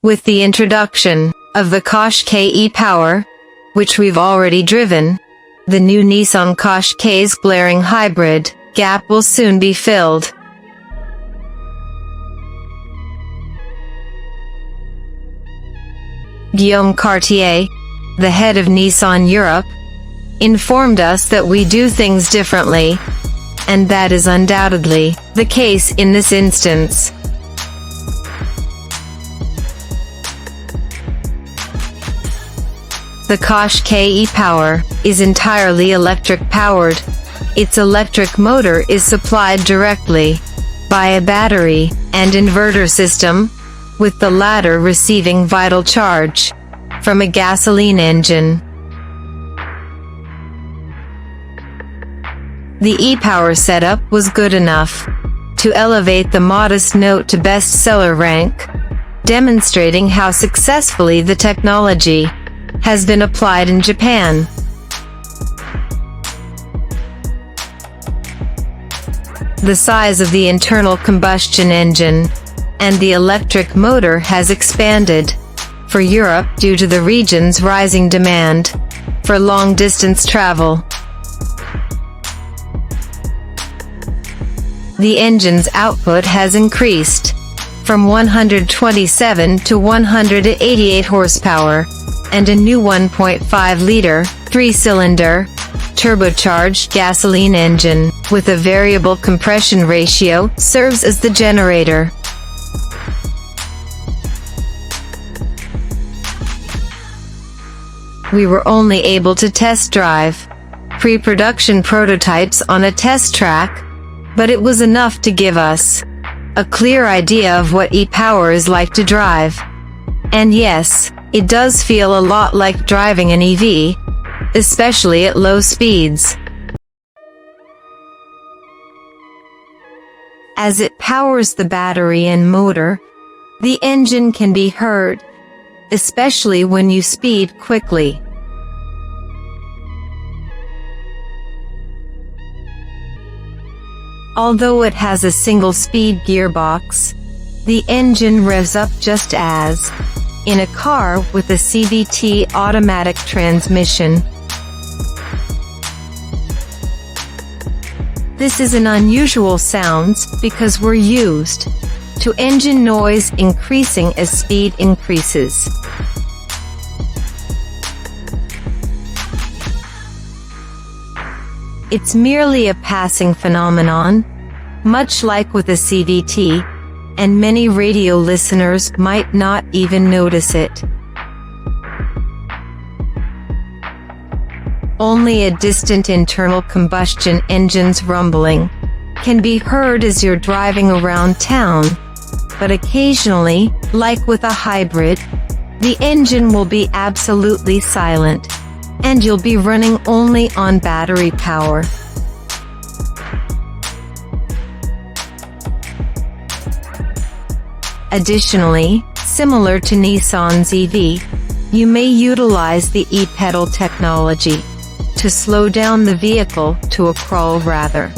With the introduction of the Qashqai e-Power, which we've already driven, the new Nissan Qashqai's glaring hybrid gap will soon be filled. Guillaume Cartier, the head of Nissan Europe, informed us that we do things differently, and that is undoubtedly the case in this instance. The Qashqai e-Power is entirely electric-powered. Its electric motor is supplied directly by a battery and inverter system, with the latter receiving vital charge from a gasoline engine. The e-Power setup was good enough to elevate the modest note to bestseller rank, demonstrating how successfully the technology has been applied in Japan. The size of the internal combustion engine and the electric motor has expanded for Europe due to the region's rising demand for long-distance travel. The engine's output has increased from 127 to 188 horsepower, and a new 1.5-liter, 3-cylinder, turbocharged gasoline engine, with a variable compression ratio, serves as the generator. We were only able to test drive pre-production prototypes on a test track, but it was enough to give us a clear idea of what e-Power is like to drive. And yes, it does feel a lot like driving an EV, especially at low speeds. As it powers the battery and motor, the engine can be heard, especially when you speed quickly. Although it has a single-speed gearbox, the engine revs up just as in a car with a CVT automatic transmission. This is an unusual sound because we're used to engine noise increasing as speed increases. It's merely a passing phenomenon, much like with a CVT, and many radio listeners might not even notice it. Only a distant internal combustion engine's rumbling can be heard as you're driving around town, but occasionally, like with a hybrid, the engine will be absolutely silent, and you'll be running only on battery power. Additionally, similar to Nissan's EV, you may utilize the e-pedal technology to slow down the vehicle to a crawl rather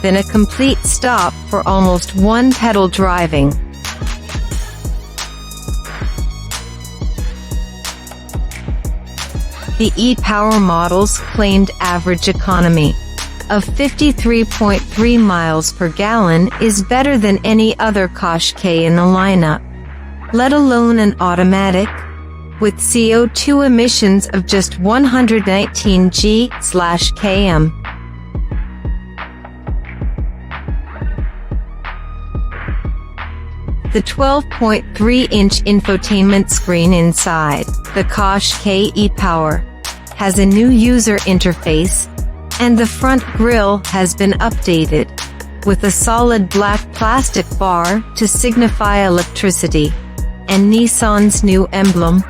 than a complete stop for almost one-pedal driving. The e-Power model's claimed average economy of 53.3 miles per gallon is better than any other Qashqai in the lineup, let alone an automatic, with CO2 emissions of just 119 g/km. The 12.3-inch infotainment screen inside the Qashqai e-Power has a new user interface, and the front grille has been updated with a solid black plastic bar to signify electricity, and Nissan's new emblem,